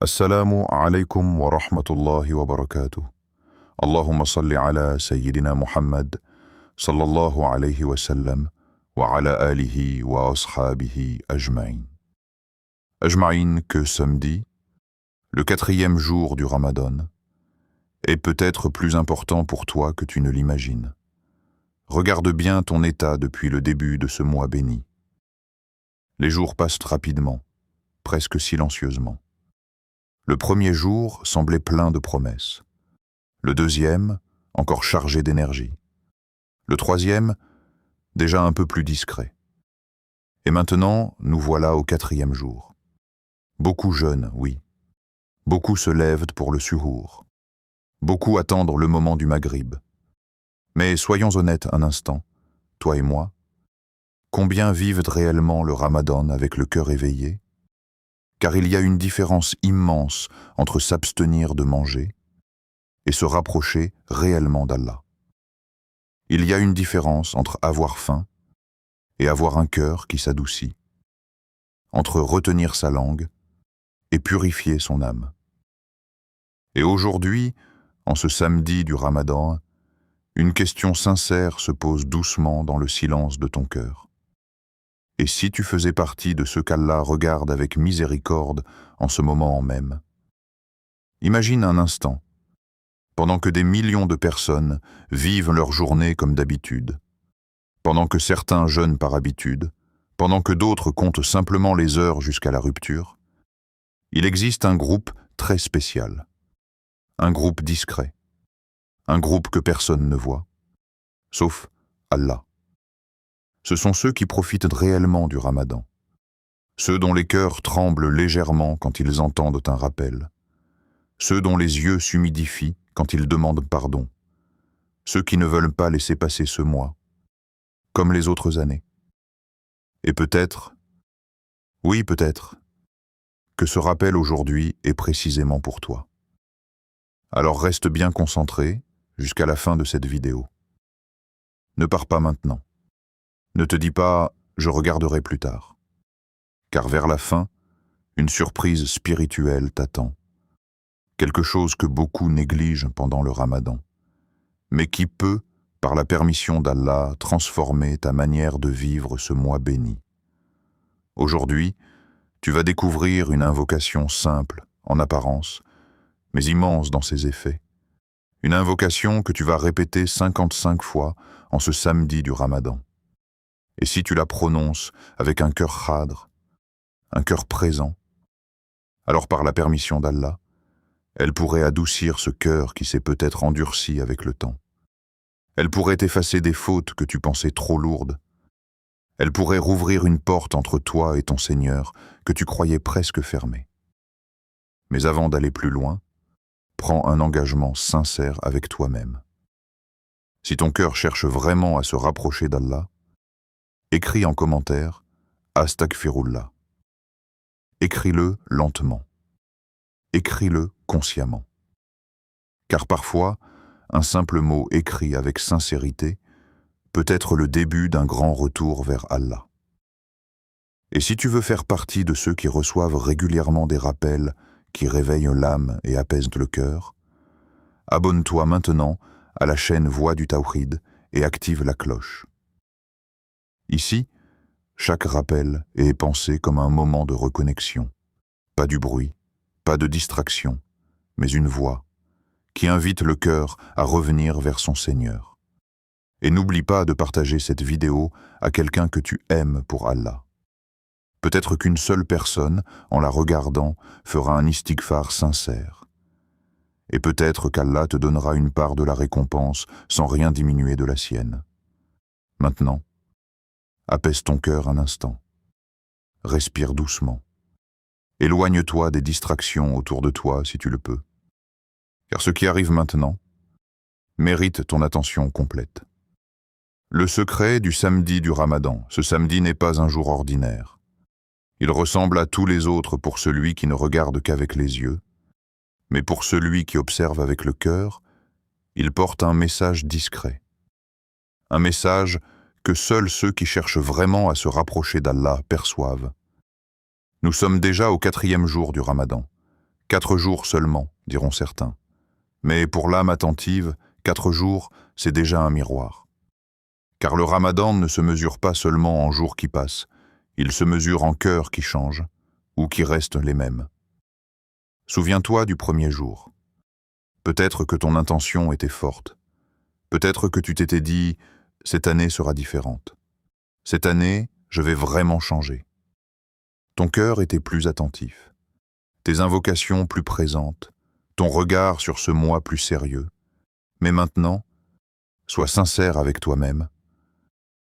السلام عليكم ورحمة الله وبركاته. اللهم صل على سيدنا محمد صلى الله عليه وسلم وعلى آله وأصحابه أجمعين. Ajma'in que samedi, le quatrième jour du Ramadan, est peut-être plus important pour toi que tu ne l'imagines. Regarde bien ton état depuis le début de ce mois béni. Les jours passent rapidement, presque silencieusement. Le premier jour semblait plein de promesses. Le deuxième, encore chargé d'énergie. Le troisième, déjà un peu plus discret. Et maintenant, nous voilà au quatrième jour. Beaucoup jeûnent, oui. Beaucoup se lèvent pour le suhour. Beaucoup attendent le moment du maghrib. Mais soyons honnêtes un instant, toi et moi. Combien vivent réellement le Ramadan avec le cœur éveillé? Car il y a une différence immense entre s'abstenir de manger et se rapprocher réellement d'Allah. Il y a une différence entre avoir faim et avoir un cœur qui s'adoucit, entre retenir sa langue et purifier son âme. Et aujourd'hui, en ce samedi du Ramadan, une question sincère se pose doucement dans le silence de ton cœur. Et si tu faisais partie de ceux qu'Allah regarde avec miséricorde en ce moment même? Imagine un instant, pendant que des millions de personnes vivent leur journée comme d'habitude, pendant que certains jeûnent par habitude, pendant que d'autres comptent simplement les heures jusqu'à la rupture, il existe un groupe très spécial, un groupe discret, un groupe que personne ne voit, sauf Allah. Ce sont ceux qui profitent réellement du Ramadan, ceux dont les cœurs tremblent légèrement quand ils entendent un rappel, ceux dont les yeux s'humidifient quand ils demandent pardon, ceux qui ne veulent pas laisser passer ce mois, comme les autres années. Et peut-être, oui peut-être, que ce rappel aujourd'hui est précisément pour toi. Alors reste bien concentré jusqu'à la fin de cette vidéo. Ne pars pas maintenant. Ne te dis pas « je regarderai plus tard », car vers la fin, une surprise spirituelle t'attend. Quelque chose que beaucoup négligent pendant le Ramadan, mais qui peut, par la permission d'Allah, transformer ta manière de vivre ce mois béni. Aujourd'hui, tu vas découvrir une invocation simple, en apparence, mais immense dans ses effets. Une invocation que tu vas répéter 55 fois en ce samedi du Ramadan. Et si tu la prononces avec un cœur khadr, un cœur présent, alors par la permission d'Allah, elle pourrait adoucir ce cœur qui s'est peut-être endurci avec le temps. Elle pourrait effacer des fautes que tu pensais trop lourdes. Elle pourrait rouvrir une porte entre toi et ton Seigneur que tu croyais presque fermée. Mais avant d'aller plus loin, prends un engagement sincère avec toi-même. Si ton cœur cherche vraiment à se rapprocher d'Allah, écris en commentaire « Astaghfirullah ». Écris-le lentement. Écris-le consciemment. Car parfois, un simple mot écrit avec sincérité peut être le début d'un grand retour vers Allah. Et si tu veux faire partie de ceux qui reçoivent régulièrement des rappels qui réveillent l'âme et apaisent le cœur, abonne-toi maintenant à la chaîne Voix du Tawhid et active la cloche. Ici, chaque rappel est pensé comme un moment de reconnexion. Pas du bruit, pas de distraction, mais une voix qui invite le cœur à revenir vers son Seigneur. Et n'oublie pas de partager cette vidéo à quelqu'un que tu aimes pour Allah. Peut-être qu'une seule personne, en la regardant, fera un istighfar sincère. Et peut-être qu'Allah te donnera une part de la récompense sans rien diminuer de la sienne. Maintenant, apaise ton cœur un instant. Respire doucement. Éloigne-toi des distractions autour de toi si tu le peux. Car ce qui arrive maintenant mérite ton attention complète. Le secret du samedi du Ramadan, ce samedi n'est pas un jour ordinaire. Il ressemble à tous les autres pour celui qui ne regarde qu'avec les yeux, mais pour celui qui observe avec le cœur, il porte un message discret. Un message que seuls ceux qui cherchent vraiment à se rapprocher d'Allah perçoivent. Nous sommes déjà au 4e jour du Ramadan, 4 jours seulement, diront certains. Mais pour l'âme attentive, 4 jours, c'est déjà un miroir. Car le Ramadan ne se mesure pas seulement en jours qui passent, il se mesure en cœurs qui changent, ou qui restent les mêmes. Souviens-toi du premier jour. Peut-être que ton intention était forte. Peut-être que tu t'étais dit « cette année sera différente. Cette année, je vais vraiment changer. » Ton cœur était plus attentif. Tes invocations plus présentes, ton regard sur ce mois plus sérieux. Mais maintenant, sois sincère avec toi-même.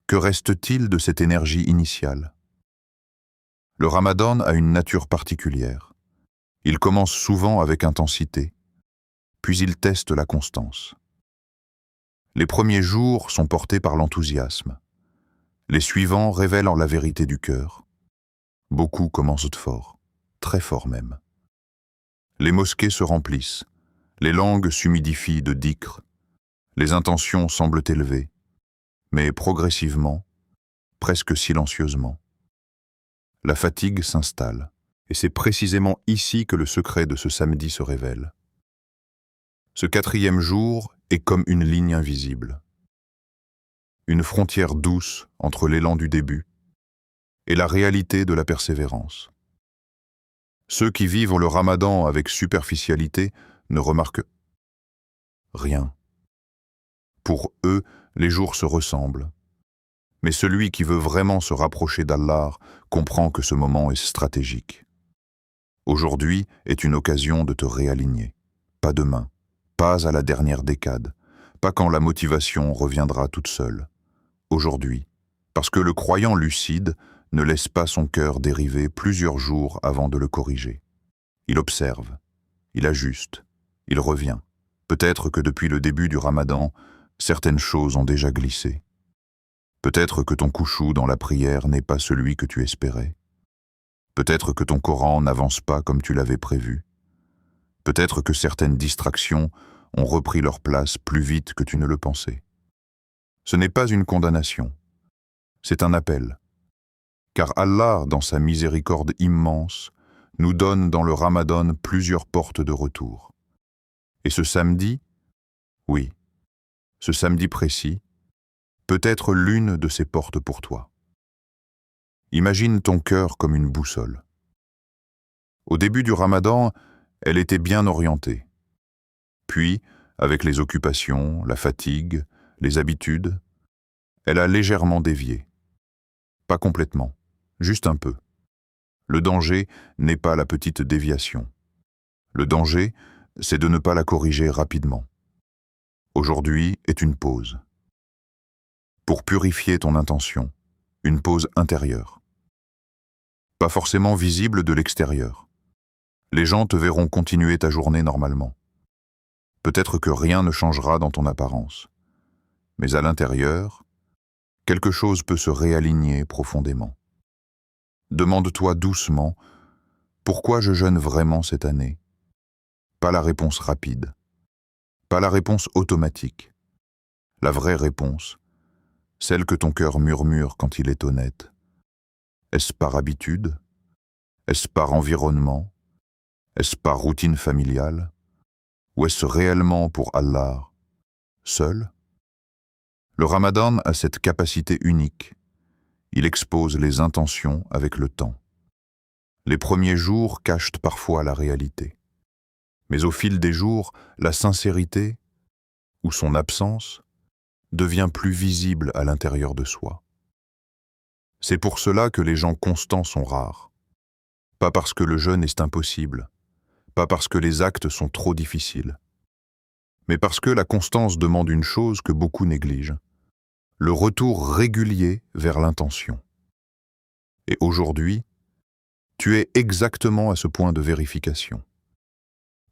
Que reste-t-il de cette énergie initiale? Le Ramadan a une nature particulière. Il commence souvent avec intensité, puis il teste la constance. Les premiers jours sont portés par l'enthousiasme. Les suivants révèlent la vérité du cœur. Beaucoup commencent fort, très fort même. Les mosquées se remplissent, les langues s'humidifient de dhikr, les intentions semblent élevées, mais progressivement, presque silencieusement. La fatigue s'installe, et c'est précisément ici que le secret de ce samedi se révèle. Ce 4e jour est comme une ligne invisible. Une frontière douce entre l'élan du début et la réalité de la persévérance. Ceux qui vivent le Ramadan avec superficialité ne remarquent rien. Pour eux, les jours se ressemblent. Mais celui qui veut vraiment se rapprocher d'Allah comprend que ce moment est stratégique. Aujourd'hui est une occasion de te réaligner. Pas demain, pas à la dernière décade, pas quand la motivation reviendra toute seule. Aujourd'hui, parce que le croyant lucide ne laisse pas son cœur dériver plusieurs jours avant de le corriger. Il observe, il ajuste, il revient. Peut-être que depuis le début du Ramadan, certaines choses ont déjà glissé. Peut-être que ton couchou dans la prière n'est pas celui que tu espérais. Peut-être que ton Coran n'avance pas comme tu l'avais prévu. Peut-être que certaines distractions ont repris leur place plus vite que tu ne le pensais. Ce n'est pas une condamnation, c'est un appel. Car Allah, dans sa miséricorde immense, nous donne dans le Ramadan plusieurs portes de retour. Et ce samedi, oui, ce samedi précis, peut être l'une de ces portes pour toi. Imagine ton cœur comme une boussole. Au début du Ramadan, elle était bien orientée. Puis, avec les occupations, la fatigue, les habitudes, elle a légèrement dévié. Pas complètement, juste un peu. Le danger n'est pas la petite déviation. Le danger, c'est de ne pas la corriger rapidement. Aujourd'hui est une pause. Pour purifier ton intention, une pause intérieure. Pas forcément visible de l'extérieur. Les gens te verront continuer ta journée normalement. Peut-être que rien ne changera dans ton apparence. Mais à l'intérieur, quelque chose peut se réaligner profondément. Demande-toi doucement, pourquoi je jeûne vraiment cette année? Pas la réponse rapide, pas la réponse automatique. La vraie réponse, celle que ton cœur murmure quand il est honnête. Est-ce par habitude? Est-ce par environnement? Est-ce par routine familiale? Ou est-ce réellement pour Allah, seul? Le Ramadan a cette capacité unique. Il expose les intentions avec le temps. Les premiers jours cachent parfois la réalité. Mais au fil des jours, la sincérité, ou son absence, devient plus visible à l'intérieur de soi. C'est pour cela que les gens constants sont rares. Pas parce que le jeûne est impossible, pas parce que les actes sont trop difficiles, mais parce que la constance demande une chose que beaucoup négligent, le retour régulier vers l'intention. Et aujourd'hui, tu es exactement à ce point de vérification.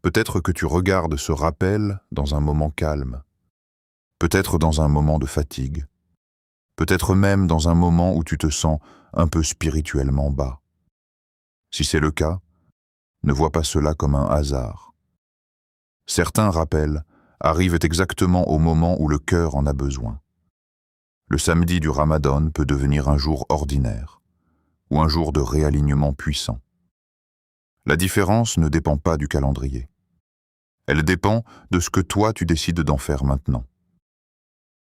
Peut-être que tu regardes ce rappel dans un moment calme, peut-être dans un moment de fatigue, peut-être même dans un moment où tu te sens un peu spirituellement bas. Si c'est le cas, ne vois pas cela comme un hasard. Certains rappels arrivent exactement au moment où le cœur en a besoin. Le samedi du Ramadan peut devenir un jour ordinaire, ou un jour de réalignement puissant. La différence ne dépend pas du calendrier. Elle dépend de ce que toi tu décides d'en faire maintenant.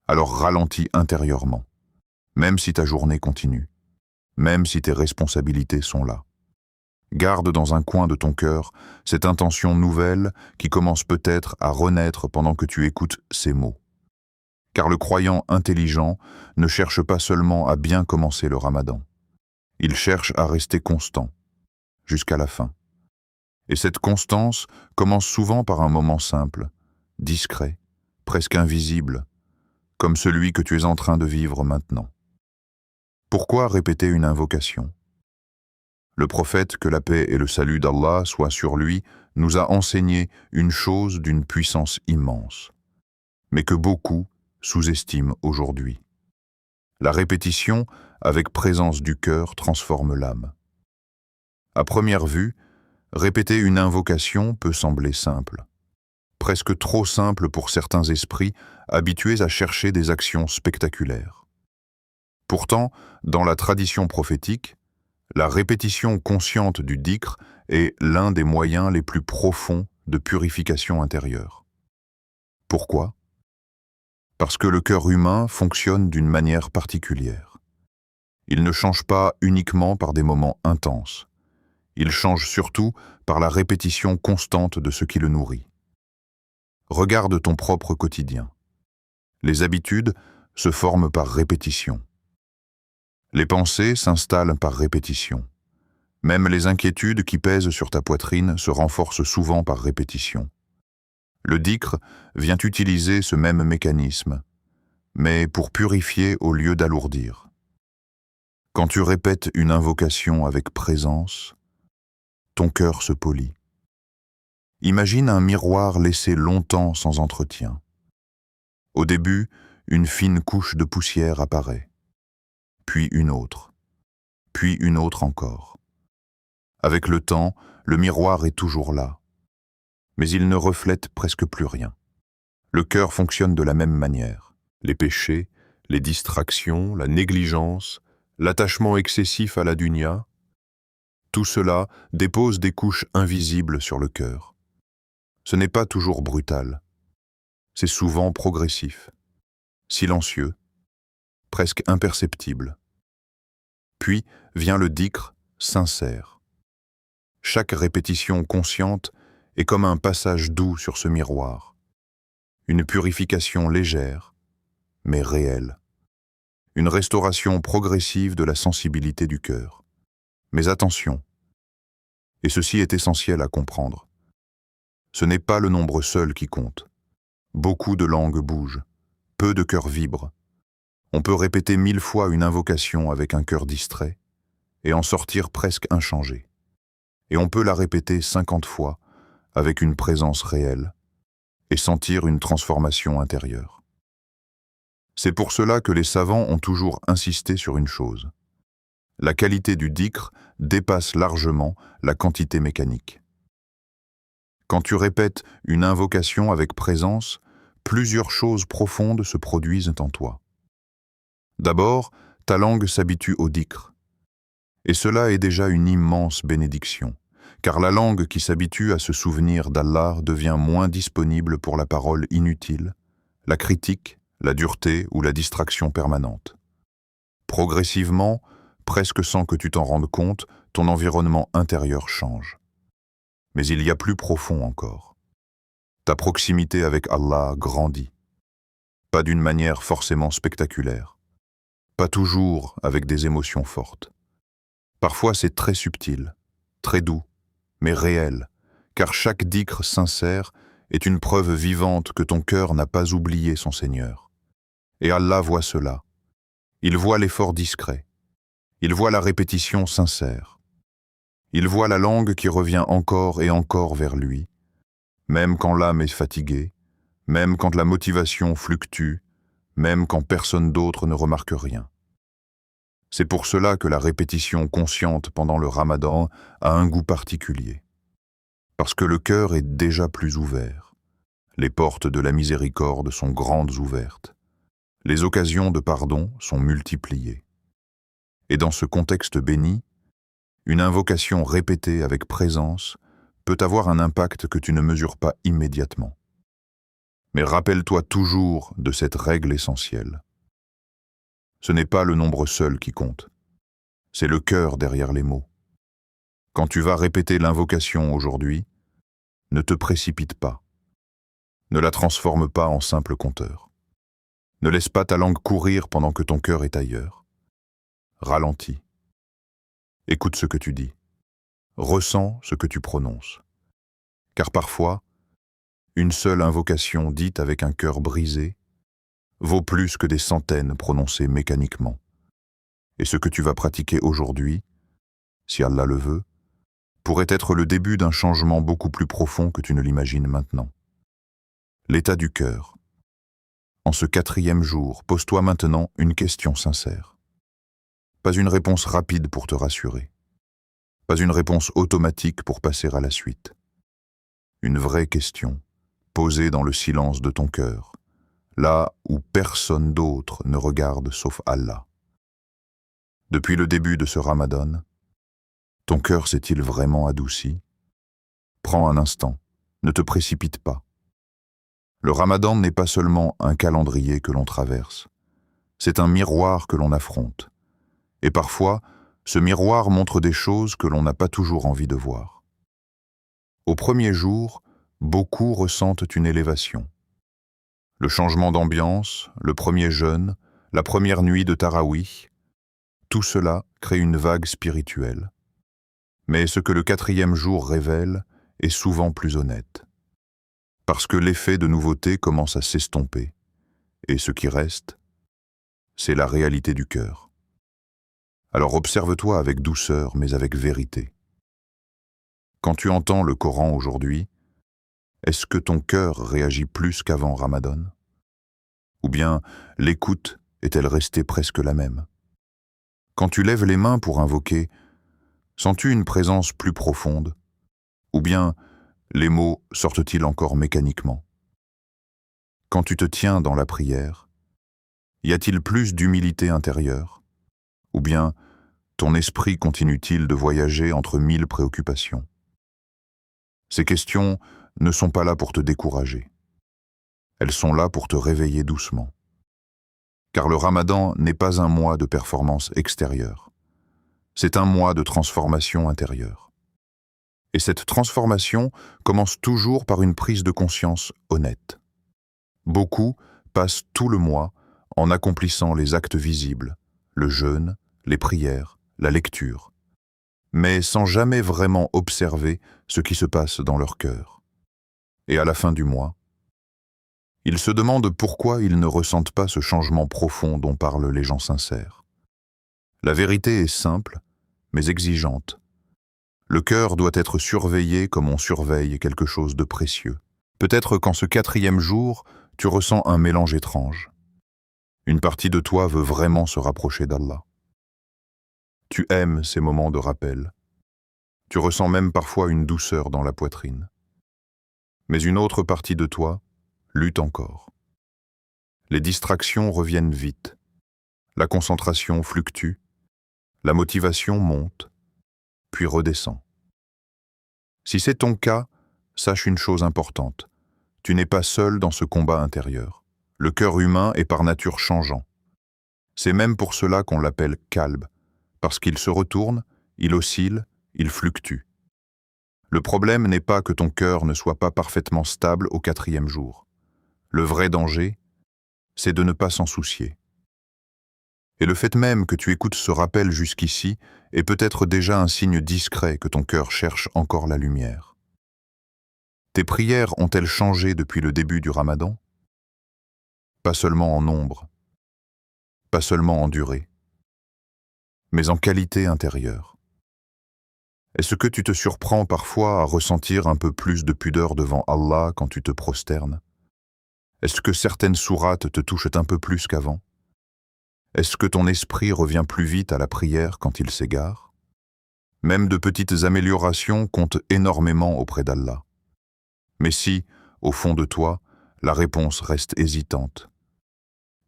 Alors ralentis intérieurement, même si ta journée continue, même si tes responsabilités sont là. Garde dans un coin de ton cœur cette intention nouvelle qui commence peut-être à renaître pendant que tu écoutes ces mots. Car le croyant intelligent ne cherche pas seulement à bien commencer le Ramadan. Il cherche à rester constant, jusqu'à la fin. Et cette constance commence souvent par un moment simple, discret, presque invisible, comme celui que tu es en train de vivre maintenant. Pourquoi répéter une invocation ? Le prophète, que la paix et le salut d'Allah soient sur lui, nous a enseigné une chose d'une puissance immense, mais que beaucoup sous-estiment aujourd'hui. La répétition, avec présence du cœur, transforme l'âme. À première vue, répéter une invocation peut sembler simple, presque trop simple pour certains esprits habitués à chercher des actions spectaculaires. Pourtant, dans la tradition prophétique, la répétition consciente du dhikr est l'un des moyens les plus profonds de purification intérieure. Pourquoi ? Parce que le cœur humain fonctionne d'une manière particulière. Il ne change pas uniquement par des moments intenses. Il change surtout par la répétition constante de ce qui le nourrit. Regarde ton propre quotidien. Les habitudes se forment par répétition. Les pensées s'installent par répétition. Même les inquiétudes qui pèsent sur ta poitrine se renforcent souvent par répétition. Le dhikr vient utiliser ce même mécanisme, mais pour purifier au lieu d'alourdir. Quand tu répètes une invocation avec présence, ton cœur se polit. Imagine un miroir laissé longtemps sans entretien. Au début, une fine couche de poussière apparaît, puis une autre encore. Avec le temps, le miroir est toujours là, mais il ne reflète presque plus rien. Le cœur fonctionne de la même manière. Les péchés, les distractions, la négligence, l'attachement excessif à la dunya, tout cela dépose des couches invisibles sur le cœur. Ce n'est pas toujours brutal. C'est souvent progressif, silencieux, presque imperceptible. Puis vient le dhikr sincère. Chaque répétition consciente est comme un passage doux sur ce miroir. Une purification légère, mais réelle. Une restauration progressive de la sensibilité du cœur. Mais attention, et ceci est essentiel à comprendre, ce n'est pas le nombre seul qui compte. Beaucoup de langues bougent, peu de cœurs vibrent. On peut répéter 1000 fois une invocation avec un cœur distrait et en sortir presque inchangé. Et on peut la répéter 50 fois avec une présence réelle et sentir une transformation intérieure. C'est pour cela que les savants ont toujours insisté sur une chose. La qualité du dhikr dépasse largement la quantité mécanique. Quand tu répètes une invocation avec présence, plusieurs choses profondes se produisent en toi. D'abord, ta langue s'habitue au dhikr. Et cela est déjà une immense bénédiction, car la langue qui s'habitue à se souvenir d'Allah devient moins disponible pour la parole inutile, la critique, la dureté ou la distraction permanente. Progressivement, presque sans que tu t'en rendes compte, ton environnement intérieur change. Mais il y a plus profond encore. Ta proximité avec Allah grandit. Pas d'une manière forcément spectaculaire. Pas toujours avec des émotions fortes. Parfois c'est très subtil, très doux, mais réel, car chaque dhikr sincère est une preuve vivante que ton cœur n'a pas oublié son Seigneur. Et Allah voit cela. Il voit l'effort discret. Il voit la répétition sincère. Il voit la langue qui revient encore et encore vers lui, même quand l'âme est fatiguée, même quand la motivation fluctue, même quand personne d'autre ne remarque rien. C'est pour cela que la répétition consciente pendant le Ramadan a un goût particulier. Parce que le cœur est déjà plus ouvert. Les portes de la miséricorde sont grandes ouvertes. Les occasions de pardon sont multipliées. Et dans ce contexte béni, Une invocation répétée avec présence peut avoir un impact que tu ne mesures pas immédiatement. Mais rappelle-toi toujours de cette règle essentielle. Ce n'est pas le nombre seul qui compte, c'est le cœur derrière les mots. Quand tu vas répéter l'invocation aujourd'hui, ne te précipite pas. Ne la transforme pas en simple compteur. Ne laisse pas ta langue courir pendant que ton cœur est ailleurs. Ralentis. Écoute ce que tu dis. Ressens ce que tu prononces. Car parfois, une seule invocation dite avec un cœur brisé vaut plus que des centaines prononcées mécaniquement. Et ce que tu vas pratiquer aujourd'hui, si Allah le veut, pourrait être le début d'un changement beaucoup plus profond que tu ne l'imagines maintenant. L'état du cœur. En ce 4e jour, pose-toi maintenant une question sincère. Pas une réponse rapide pour te rassurer. Pas une réponse automatique pour passer à la suite. Une vraie question, posée dans le silence de ton cœur, là où personne d'autre ne regarde sauf Allah. Depuis le début de ce Ramadan, ton cœur s'est-il vraiment adouci? Prends un instant, ne te précipite pas. Le Ramadan n'est pas seulement un calendrier que l'on traverse, c'est un miroir que l'on affronte. Et parfois, ce miroir montre des choses que l'on n'a pas toujours envie de voir. Au premier jour, beaucoup ressentent une élévation. Le changement d'ambiance, le premier jeûne, la première nuit de Tarawih, tout cela crée une vague spirituelle. Mais ce que le 4e jour révèle est souvent plus honnête. Parce que l'effet de nouveauté commence à s'estomper, et ce qui reste, c'est la réalité du cœur. Alors observe-toi avec douceur, mais avec vérité. Quand tu entends le Coran aujourd'hui, est-ce que ton cœur réagit plus qu'avant Ramadan? Ou bien l'écoute est-elle restée presque la même? Quand tu lèves les mains pour invoquer, sens-tu une présence plus profonde? Ou bien les mots sortent-ils encore mécaniquement? Quand tu te tiens dans la prière, y a-t-il plus d'humilité intérieure? Ou bien ton esprit continue-t-il de voyager entre 1000 préoccupations? Ces questions ne sont pas là pour te décourager. Elles sont là pour te réveiller doucement. Car le Ramadan n'est pas un mois de performance extérieure. C'est un mois de transformation intérieure. Et cette transformation commence toujours par une prise de conscience honnête. Beaucoup passent tout le mois en accomplissant les actes visibles, le jeûne, les prières, la lecture, mais sans jamais vraiment observer ce qui se passe dans leur cœur. Et à la fin du mois, ils se demandent pourquoi ils ne ressentent pas ce changement profond dont parlent les gens sincères. La vérité est simple, mais exigeante. Le cœur doit être surveillé comme on surveille quelque chose de précieux. Peut-être qu'en ce 4e jour, tu ressens un mélange étrange. Une partie de toi veut vraiment se rapprocher d'Allah. Tu aimes ces moments de rappel. Tu ressens même parfois une douceur dans la poitrine. Mais une autre partie de toi lutte encore. Les distractions reviennent vite. La concentration fluctue. La motivation monte, puis redescend. Si c'est ton cas, sache une chose importante. Tu n'es pas seul dans ce combat intérieur. Le cœur humain est par nature changeant. C'est même pour cela qu'on l'appelle kalb, parce qu'il se retourne, il oscille, il fluctue. Le problème n'est pas que ton cœur ne soit pas parfaitement stable au 4e jour. Le vrai danger, c'est de ne pas s'en soucier. Et le fait même que tu écoutes ce rappel jusqu'ici est peut-être déjà un signe discret que ton cœur cherche encore la lumière. Tes prières ont-elles changé depuis le début du Ramadan? Pas seulement en nombre, pas seulement en durée, mais en qualité intérieure. Est-ce que tu te surprends parfois à ressentir un peu plus de pudeur devant Allah quand tu te prosternes? Est-ce que certaines sourates te touchent un peu plus qu'avant? Est-ce que ton esprit revient plus vite à la prière quand il s'égare? Même de petites améliorations comptent énormément auprès d'Allah. Mais si, au fond de toi, la réponse reste hésitante,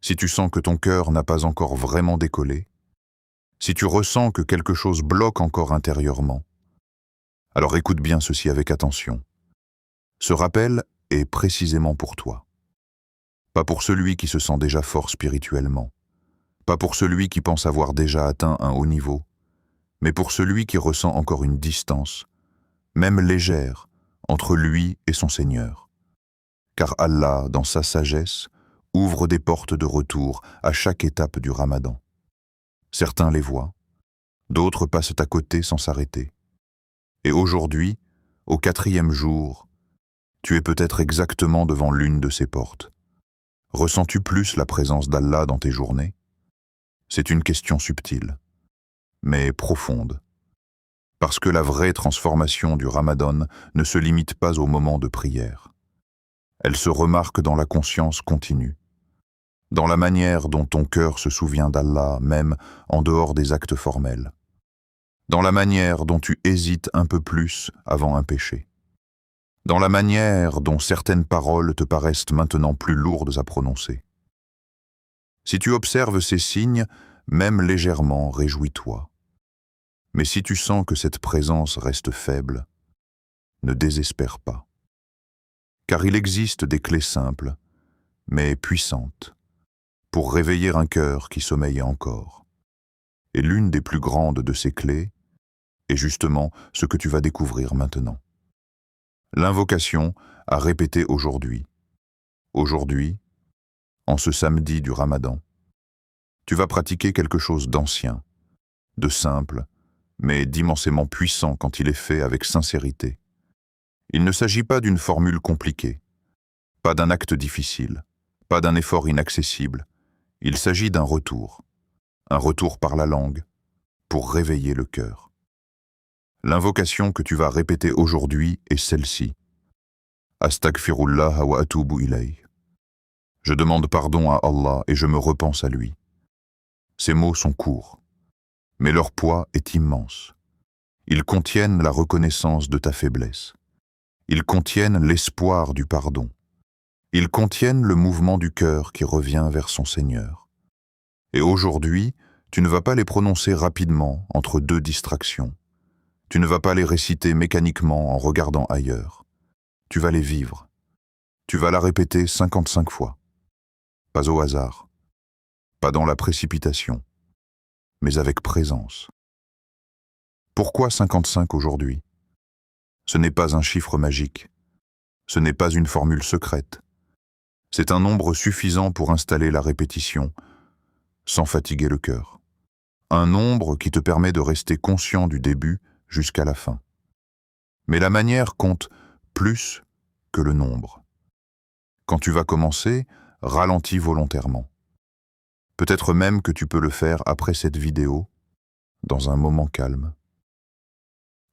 si tu sens que ton cœur n'a pas encore vraiment décollé, Si tu ressens que quelque chose bloque encore intérieurement, alors écoute bien ceci avec attention. Ce rappel est précisément pour toi. Pas pour celui qui se sent déjà fort spirituellement, pas pour celui qui pense avoir déjà atteint un haut niveau, mais pour celui qui ressent encore une distance, même légère, entre lui et son Seigneur. Car Allah, dans sa sagesse, ouvre des portes de retour à chaque étape du Ramadan. Certains les voient, d'autres passent à côté sans s'arrêter. Et aujourd'hui, au 4e jour, tu es peut-être exactement devant l'une de ces portes. Ressens-tu plus la présence d'Allah dans tes journées? C'est une question subtile, mais profonde. Parce que la vraie transformation du Ramadan ne se limite pas au moment de prière. Elle se remarque dans la conscience continue, dans la manière dont ton cœur se souvient d'Allah, même en dehors des actes formels, dans la manière dont tu hésites un peu plus avant un péché, dans la manière dont certaines paroles te paraissent maintenant plus lourdes à prononcer. Si tu observes ces signes, même légèrement, réjouis-toi. Mais si tu sens que cette présence reste faible, ne désespère pas. Car il existe des clés simples, mais puissantes, pour réveiller un cœur qui sommeille encore. Et l'une des plus grandes de ces clés est justement ce que tu vas découvrir maintenant. L'invocation à répéter aujourd'hui. Aujourd'hui, en ce samedi du Ramadan, tu vas pratiquer quelque chose d'ancien, de simple, mais d'immensément puissant quand il est fait avec sincérité. Il ne s'agit pas d'une formule compliquée, pas d'un acte difficile, pas d'un effort inaccessible. Il s'agit d'un retour par la langue, pour réveiller le cœur. L'invocation que tu vas répéter aujourd'hui est celle-ci. Astaghfirullah wa atubu ilayh. Je demande pardon à Allah et je me repense à lui. Ces mots sont courts, mais leur poids est immense. Ils contiennent la reconnaissance de ta faiblesse. Ils contiennent l'espoir du pardon. Ils contiennent le mouvement du cœur qui revient vers son Seigneur. Et aujourd'hui, tu ne vas pas les prononcer rapidement entre deux distractions. Tu ne vas pas les réciter mécaniquement en regardant ailleurs. Tu vas les vivre. Tu vas la répéter 55 fois. Pas au hasard, pas dans la précipitation, mais avec présence. Pourquoi 55 aujourd'hui? Ce n'est pas un chiffre magique. Ce n'est pas une formule secrète. C'est un nombre suffisant pour installer la répétition, sans fatiguer le cœur. Un nombre qui te permet de rester conscient du début jusqu'à la fin. Mais la manière compte plus que le nombre. Quand tu vas commencer, ralentis volontairement. Peut-être même que tu peux le faire après cette vidéo, dans un moment calme.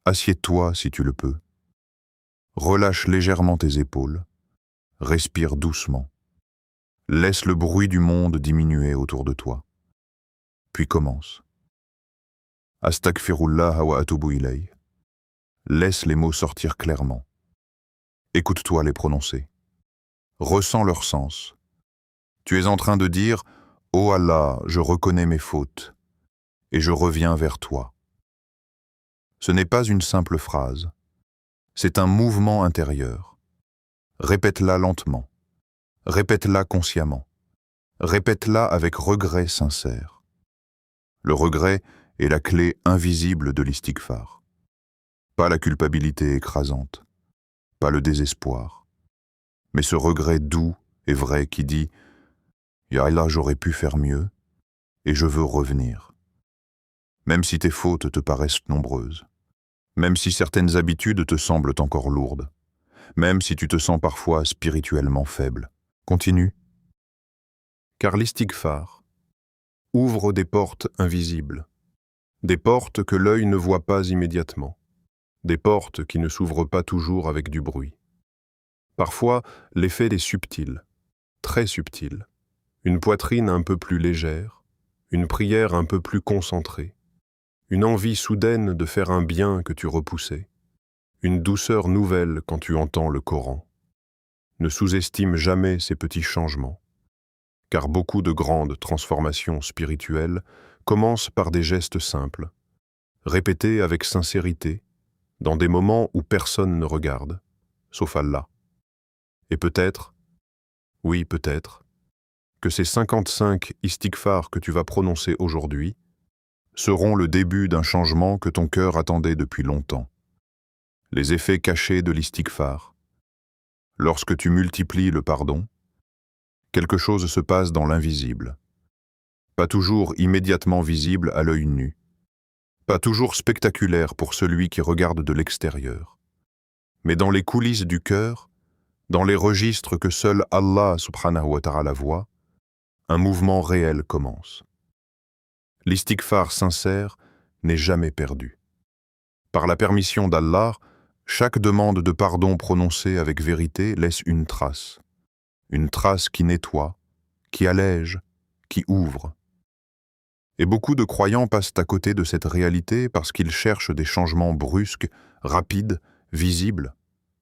Assieds-toi si tu le peux. Relâche légèrement tes épaules. Respire doucement. Laisse le bruit du monde diminuer autour de toi. Puis commence. Astaghfirullah wa atubu ilayh. Laisse les mots sortir clairement. Écoute-toi les prononcer. Ressens leur sens. Tu es en train de dire « Oh Allah, je reconnais mes fautes et je reviens vers toi ». Ce n'est pas une simple phrase. C'est un mouvement intérieur. Répète-la lentement. Répète-la consciemment. Répète-la avec regret sincère. Le regret est la clé invisible de l'istighfar. Pas la culpabilité écrasante, pas le désespoir, mais ce regret doux et vrai qui dit « Ya Allah, j'aurais pu faire mieux et je veux revenir ». Même si tes fautes te paraissent nombreuses, même si certaines habitudes te semblent encore lourdes, même si tu te sens parfois spirituellement faible, continue. Car l'istighfar ouvre des portes invisibles, des portes que l'œil ne voit pas immédiatement, des portes qui ne s'ouvrent pas toujours avec du bruit. Parfois, l'effet est subtil, très subtil. Une poitrine un peu plus légère, une prière un peu plus concentrée, une envie soudaine de faire un bien que tu repoussais, une douceur nouvelle quand tu entends le Coran. Ne sous-estime jamais ces petits changements, car beaucoup de grandes transformations spirituelles Commence par des gestes simples, répétés avec sincérité, dans des moments où personne ne regarde, sauf Allah. Et peut-être, oui peut-être, que ces 55 istighfars que tu vas prononcer aujourd'hui seront le début d'un changement que ton cœur attendait depuis longtemps. Les effets cachés de l'istighfar. Lorsque tu multiplies le pardon, quelque chose se passe dans l'invisible. Pas toujours immédiatement visible à l'œil nu. Pas toujours spectaculaire pour celui qui regarde de l'extérieur. Mais dans les coulisses du cœur, dans les registres que seul Allah subhanahu wa ta'ala voit, un mouvement réel commence. L'istighfar sincère n'est jamais perdu. Par la permission d'Allah, chaque demande de pardon prononcée avec vérité laisse une trace qui nettoie, qui allège, qui ouvre. Et beaucoup de croyants passent à côté de cette réalité parce qu'ils cherchent des changements brusques, rapides, visibles,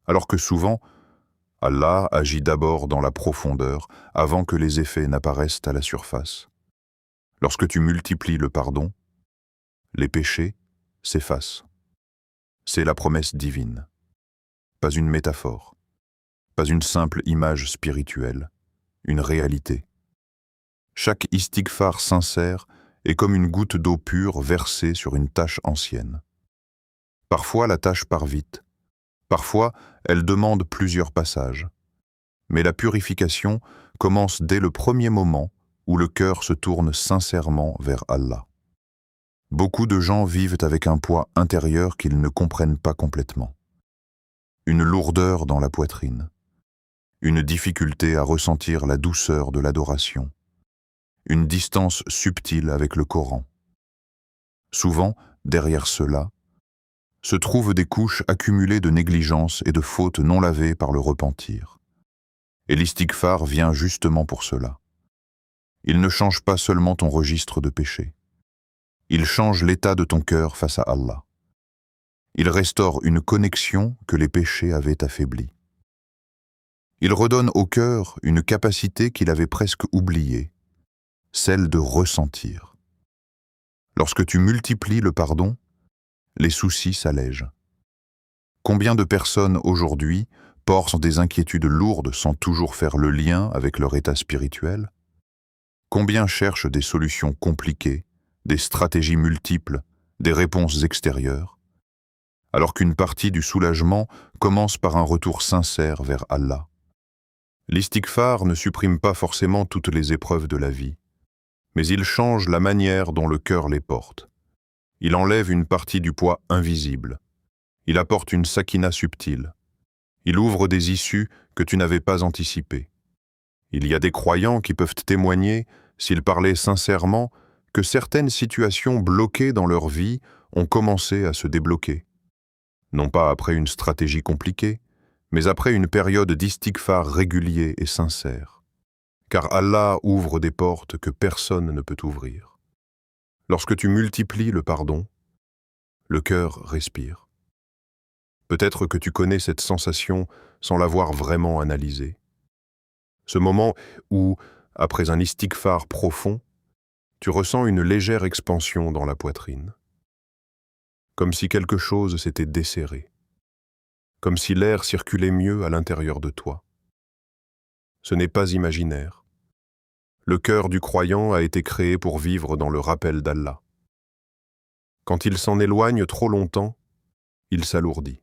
alors que souvent, Allah agit d'abord dans la profondeur avant que les effets n'apparaissent à la surface. Lorsque tu multiplies le pardon, les péchés s'effacent. C'est la promesse divine, pas une métaphore, pas une simple image spirituelle, une réalité. Chaque istighfar sincère est comme une goutte d'eau pure versée sur une tache ancienne. Parfois la tache part vite, parfois elle demande plusieurs passages. Mais la purification commence dès le premier moment où le cœur se tourne sincèrement vers Allah. Beaucoup de gens vivent avec un poids intérieur qu'ils ne comprennent pas complètement. Une lourdeur dans la poitrine, une difficulté à ressentir la douceur de l'adoration, une distance subtile avec le Coran. Souvent, derrière cela, se trouvent des couches accumulées de négligence et de fautes non lavées par le repentir. Et l'istighfar vient justement pour cela. Il ne change pas seulement ton registre de péché. Il change l'état de ton cœur face à Allah. Il restaure une connexion que les péchés avaient affaiblie. Il redonne au cœur une capacité qu'il avait presque oubliée, celle de ressentir. Lorsque tu multiplies le pardon, les soucis s'allègent. Combien de personnes aujourd'hui portent des inquiétudes lourdes sans toujours faire le lien avec leur état spirituel? Combien cherchent des solutions compliquées, des stratégies multiples, des réponses extérieures, alors qu'une partie du soulagement commence par un retour sincère vers Allah? L'istighfar ne supprime pas forcément toutes les épreuves de la vie, mais il change la manière dont le cœur les porte. Il enlève une partie du poids invisible. Il apporte une sakina subtile. Il ouvre des issues que tu n'avais pas anticipées. Il y a des croyants qui peuvent témoigner, s'ils parlaient sincèrement, que certaines situations bloquées dans leur vie ont commencé à se débloquer. Non pas après une stratégie compliquée, mais après une période d'istighfar régulier et sincère. Car Allah ouvre des portes que personne ne peut ouvrir. Lorsque tu multiplies le pardon, le cœur respire. Peut-être que tu connais cette sensation sans l'avoir vraiment analysée. Ce moment où, après un istighfar profond, tu ressens une légère expansion dans la poitrine. Comme si quelque chose s'était desserré. Comme si l'air circulait mieux à l'intérieur de toi. Ce n'est pas imaginaire. Le cœur du croyant a été créé pour vivre dans le rappel d'Allah. Quand il s'en éloigne trop longtemps, il s'alourdit.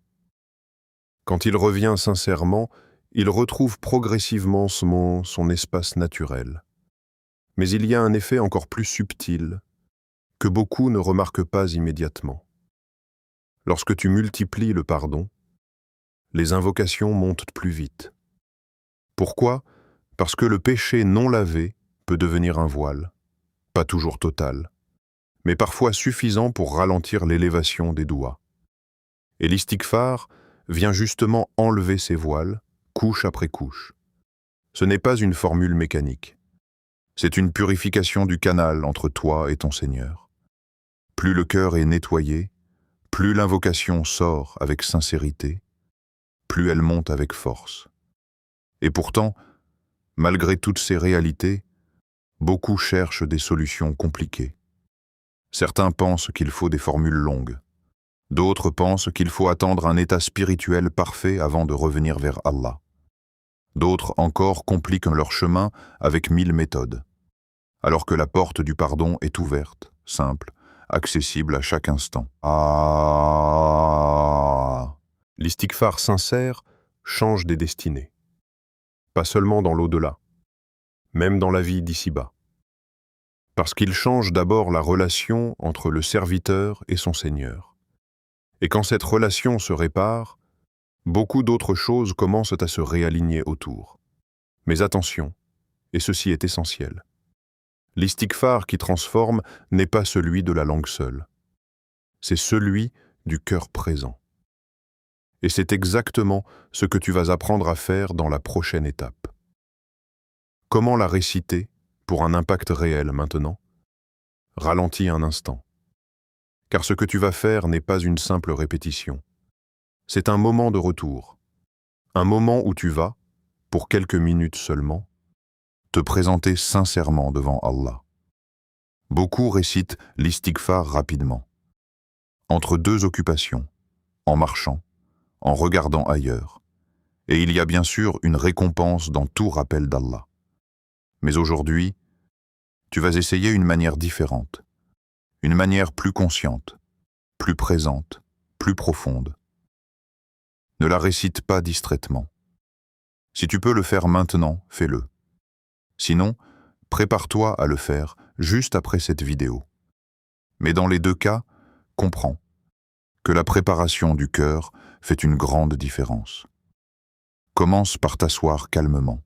Quand il revient sincèrement, il retrouve progressivement son espace naturel. Mais il y a un effet encore plus subtil, que beaucoup ne remarquent pas immédiatement. Lorsque tu multiplies le pardon, les invocations montent plus vite. Pourquoi? Parce que le péché non lavé peut devenir un voile, pas toujours total, mais parfois suffisant pour ralentir l'élévation des douas. Et l'istighfar vient justement enlever ces voiles, couche après couche. Ce n'est pas une formule mécanique. C'est une purification du canal entre toi et ton Seigneur. Plus le cœur est nettoyé, plus l'invocation sort avec sincérité, plus elle monte avec force. Et pourtant, malgré toutes ces réalités, beaucoup cherchent des solutions compliquées. Certains pensent qu'il faut des formules longues. D'autres pensent qu'il faut attendre un état spirituel parfait avant de revenir vers Allah. D'autres encore compliquent leur chemin avec 1000 méthodes, alors que la porte du pardon est ouverte, simple, accessible à chaque instant. L'istighfar sincère change des destinées. Pas seulement dans l'au-delà, même dans la vie d'ici-bas. Parce qu'il change d'abord la relation entre le serviteur et son Seigneur. Et quand cette relation se répare, beaucoup d'autres choses commencent à se réaligner autour. Mais attention, et ceci est essentiel. L'istighfar qui transforme n'est pas celui de la langue seule. C'est celui du cœur présent. Et c'est exactement ce que tu vas apprendre à faire dans la prochaine étape. Comment la réciter pour un impact réel maintenant? Ralentis un instant. Car ce que tu vas faire n'est pas une simple répétition. C'est un moment de retour. Un moment où tu vas, pour quelques minutes seulement, te présenter sincèrement devant Allah. Beaucoup récitent l'istighfar rapidement, entre deux occupations, en marchant, en regardant ailleurs. Et il y a bien sûr une récompense dans tout rappel d'Allah. Mais aujourd'hui, tu vas essayer une manière différente, une manière plus consciente, plus présente, plus profonde. Ne la récite pas distraitement. Si tu peux le faire maintenant, fais-le. Sinon, prépare-toi à le faire juste après cette vidéo. Mais dans les deux cas, comprends que la préparation du cœur fait une grande différence. Commence par t'asseoir calmement.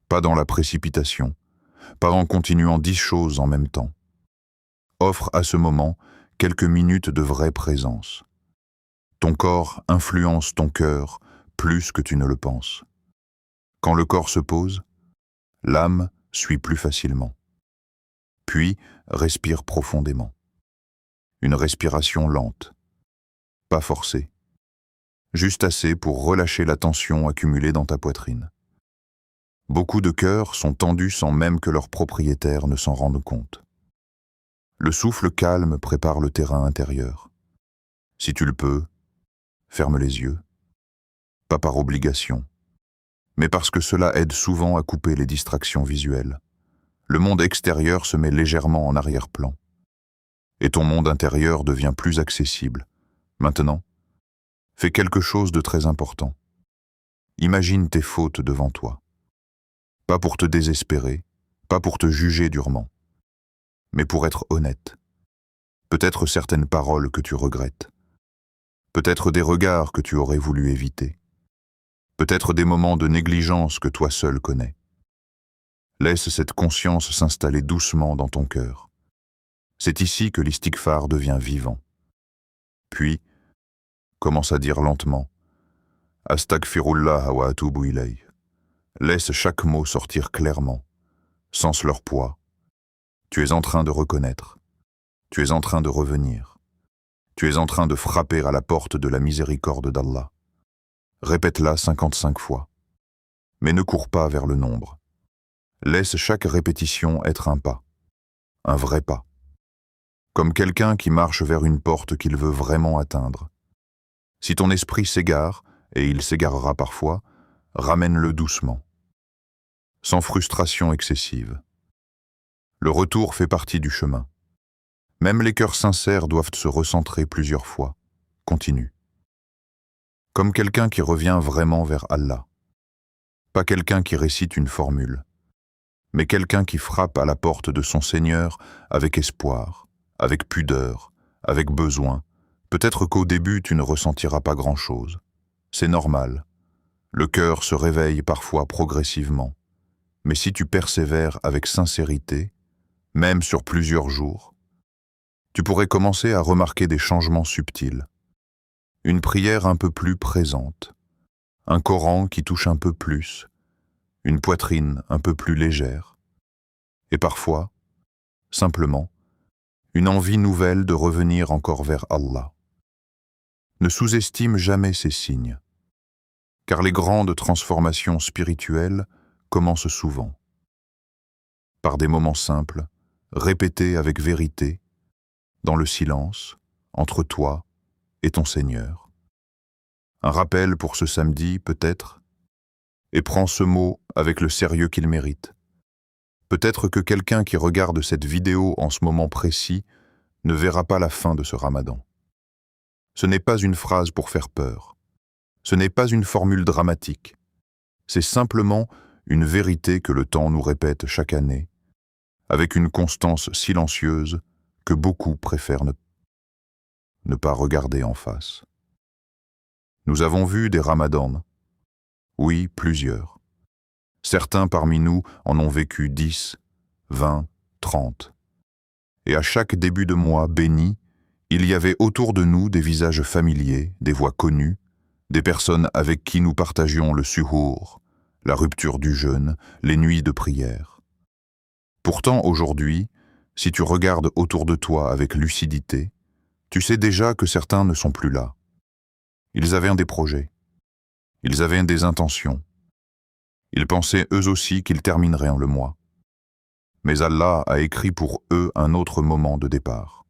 Pas dans la précipitation, pas en continuant 10 choses en même temps. Offre à ce moment quelques minutes de vraie présence. Ton corps influence ton cœur plus que tu ne le penses. Quand le corps se pose, l'âme suit plus facilement. Puis, respire profondément. Une respiration lente, pas forcée, juste assez pour relâcher la tension accumulée dans ta poitrine. Beaucoup de cœurs sont tendus sans même que leur propriétaire ne s'en rende compte. Le souffle calme prépare le terrain intérieur. Si tu le peux, ferme les yeux. Pas par obligation, mais parce que cela aide souvent à couper les distractions visuelles. Le monde extérieur se met légèrement en arrière-plan. Et ton monde intérieur devient plus accessible. Maintenant, fais quelque chose de très important. Imagine tes fautes devant toi. Pas pour te désespérer, pas pour te juger durement, mais pour être honnête. Peut-être certaines paroles que tu regrettes. Peut-être des regards que tu aurais voulu éviter. Peut-être des moments de négligence que toi seul connais. Laisse cette conscience s'installer doucement dans ton cœur. C'est ici que l'istighfar devient vivant. Puis, commence à dire lentement « Astaghfirullah wa atubu ilayh ». Laisse chaque mot sortir clairement, sans leur poids. Tu es en train de reconnaître. Tu es en train de revenir. Tu es en train de frapper à la porte de la miséricorde d'Allah. Répète-la 55 fois. Mais ne cours pas vers le nombre. Laisse chaque répétition être un pas, un vrai pas. Comme quelqu'un qui marche vers une porte qu'il veut vraiment atteindre. Si ton esprit s'égare, et il s'égarera parfois, ramène-le doucement, sans frustration excessive. Le retour fait partie du chemin. Même les cœurs sincères doivent se recentrer plusieurs fois. Continue. Comme quelqu'un qui revient vraiment vers Allah. Pas quelqu'un qui récite une formule, mais quelqu'un qui frappe à la porte de son Seigneur avec espoir, avec pudeur, avec besoin. Peut-être qu'au début tu ne ressentiras pas grand-chose. C'est normal. Le cœur se réveille parfois progressivement. Mais si tu persévères avec sincérité, même sur plusieurs jours, tu pourrais commencer à remarquer des changements subtils. Une prière un peu plus présente, un Coran qui touche un peu plus, une poitrine un peu plus légère, et parfois, simplement, une envie nouvelle de revenir encore vers Allah. Ne sous-estime jamais ces signes, car les grandes transformations spirituelles commencent souvent. Par des moments simples, répétés avec vérité, dans le silence, entre toi et ton Seigneur. Un rappel pour ce samedi, peut-être, et prends ce mot avec le sérieux qu'il mérite. Peut-être que quelqu'un qui regarde cette vidéo en ce moment précis ne verra pas la fin de ce Ramadan. Ce n'est pas une phrase pour faire peur. Ce n'est pas une formule dramatique. C'est simplement une vérité que le temps nous répète chaque année, avec une constance silencieuse que beaucoup préfèrent ne pas regarder en face. Nous avons vu des Ramadans. Oui, plusieurs. Certains parmi nous en ont vécu 10, 20, 30. Et à chaque début de mois béni, il y avait autour de nous des visages familiers, des voix connues, des personnes avec qui nous partagions le suhour, la rupture du jeûne, les nuits de prière. Pourtant, aujourd'hui, si tu regardes autour de toi avec lucidité, tu sais déjà que certains ne sont plus là. Ils avaient des projets. Ils avaient des intentions. Ils pensaient eux aussi qu'ils termineraient le mois. Mais Allah a écrit pour eux un autre moment de départ.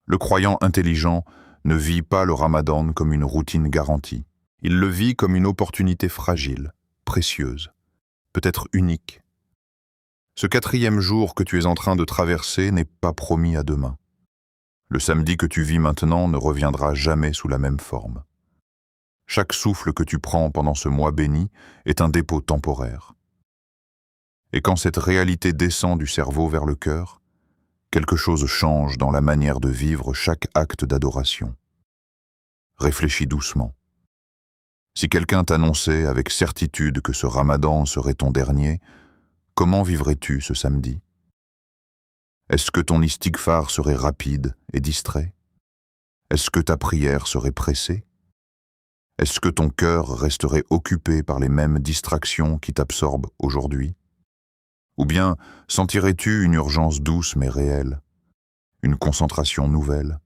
Le croyant intelligent ne vit pas le Ramadan comme une routine garantie. Il le vit comme une opportunité fragile, précieuse, peut-être unique. Ce 4e jour que tu es en train de traverser n'est pas promis à demain. Le samedi que tu vis maintenant ne reviendra jamais sous la même forme. Chaque souffle que tu prends pendant ce mois béni est un dépôt temporaire. Et quand cette réalité descend du cerveau vers le cœur, quelque chose change dans la manière de vivre chaque acte d'adoration. Réfléchis doucement. Si quelqu'un t'annonçait avec certitude que ce Ramadan serait ton dernier, comment vivrais-tu ce samedi? Est-ce que ton istighfar serait rapide et distrait? Est-ce que ta prière serait pressée? Est-ce que ton cœur resterait occupé par les mêmes distractions qui t'absorbent aujourd'hui? Ou bien sentirais-tu une urgence douce mais réelle, une concentration nouvelle,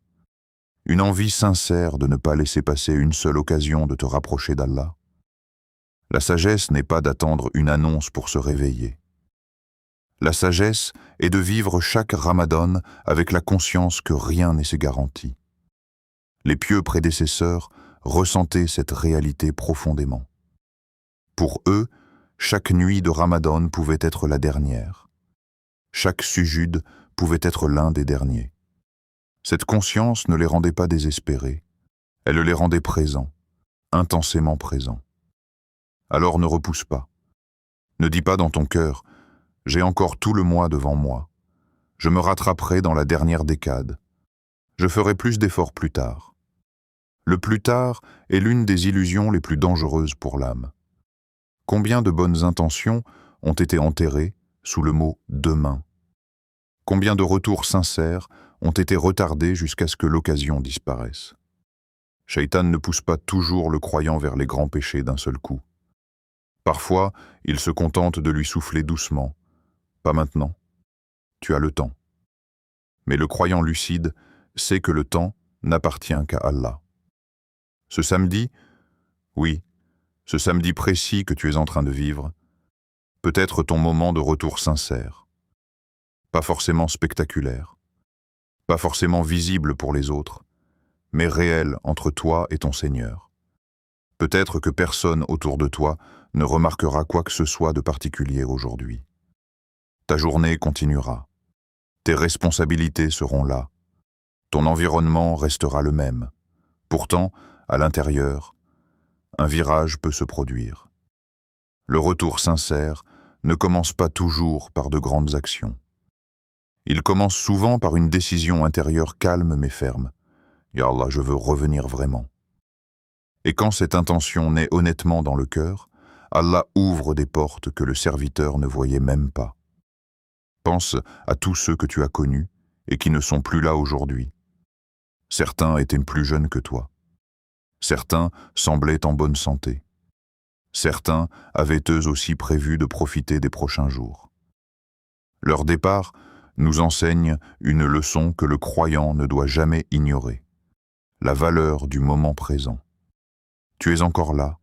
une envie sincère de ne pas laisser passer une seule occasion de te rapprocher d'Allah? La sagesse n'est pas d'attendre une annonce pour se réveiller. La sagesse est de vivre chaque Ramadan avec la conscience que rien n'est garanti. Les pieux prédécesseurs ressentaient cette réalité profondément. Pour eux, chaque nuit de Ramadan pouvait être la dernière. Chaque sujude pouvait être l'un des derniers. Cette conscience ne les rendait pas désespérés, elle les rendait présents, intensément présents. Alors ne repousse pas. Ne dis pas dans ton cœur « J'ai encore tout le mois devant moi. Je me rattraperai dans la dernière décade. Je ferai plus d'efforts plus tard. » Le plus tard est l'une des illusions les plus dangereuses pour l'âme. Combien de bonnes intentions ont été enterrées sous le mot « demain » ? Combien de retours sincères ont été retardés jusqu'à ce que l'occasion disparaisse? Shaitan ne pousse pas toujours le croyant vers les grands péchés d'un seul coup. Parfois, il se contente de lui souffler doucement. Pas maintenant. Tu as le temps. Mais le croyant lucide sait que le temps n'appartient qu'à Allah. Ce samedi, oui, ce samedi précis que tu es en train de vivre, peut être ton moment de retour sincère. Pas forcément spectaculaire, pas forcément visible pour les autres, mais réel entre toi et ton Seigneur. Peut-être que personne autour de toi ne remarquera quoi que ce soit de particulier aujourd'hui. Ta journée continuera. Tes responsabilités seront là. Ton environnement restera le même. Pourtant, à l'intérieur, un virage peut se produire. Le retour sincère ne commence pas toujours par de grandes actions. Il commence souvent par une décision intérieure calme mais ferme. « Ya Allah, je veux revenir vraiment. » Et quand cette intention naît honnêtement dans le cœur, Allah ouvre des portes que le serviteur ne voyait même pas. Pense à tous ceux que tu as connus et qui ne sont plus là aujourd'hui. Certains étaient plus jeunes que toi. Certains semblaient en bonne santé. Certains avaient eux aussi prévu de profiter des prochains jours. Leur départ nous enseigne une leçon que le croyant ne doit jamais ignorer, la valeur du moment présent. Tu es encore là,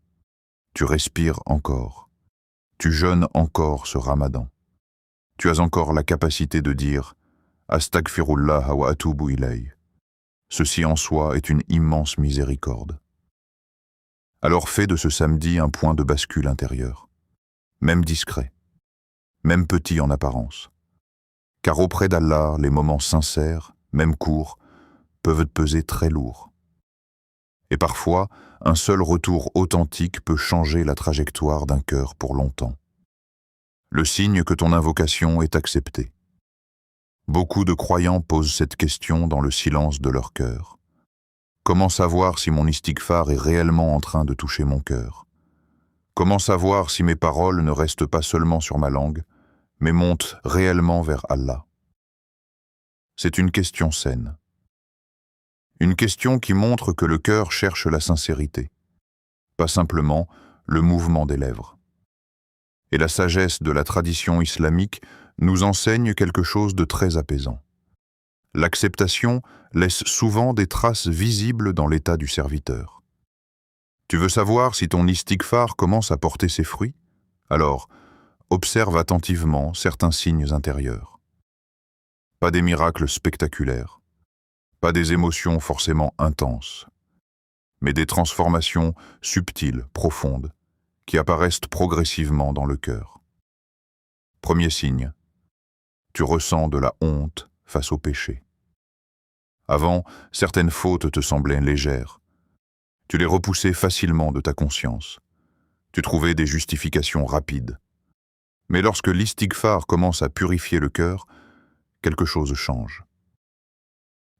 tu respires encore, tu jeûnes encore ce Ramadan. Tu as encore la capacité de dire Astaghfirullah wa atubu ilayh. Ceci en soi est une immense miséricorde. Alors fais de ce samedi un point de bascule intérieur, même discret, même petit en apparence. Car auprès d'Allah, les moments sincères, même courts, peuvent peser très lourd. Et parfois, un seul retour authentique peut changer la trajectoire d'un cœur pour longtemps. Le signe que ton invocation est acceptée. Beaucoup de croyants posent cette question dans le silence de leur cœur. Comment savoir si mon istighfar est réellement en train de toucher mon cœur? Comment savoir si mes paroles ne restent pas seulement sur ma langue, mais montent réellement vers Allah? C'est une question saine. Une question qui montre que le cœur cherche la sincérité, pas simplement le mouvement des lèvres. Et la sagesse de la tradition islamique nous enseigne quelque chose de très apaisant. L'acceptation laisse souvent des traces visibles dans l'état du serviteur. Tu veux savoir si ton istighfar commence à porter ses fruits? Alors, observe attentivement certains signes intérieurs. Pas des miracles spectaculaires, pas des émotions forcément intenses, mais des transformations subtiles, profondes, qui apparaissent progressivement dans le cœur. Premier signe, tu ressens de la honte face au péché. Avant, certaines fautes te semblaient légères. Tu les repoussais facilement de ta conscience. Tu trouvais des justifications rapides. Mais lorsque l'istighfar commence à purifier le cœur, quelque chose change.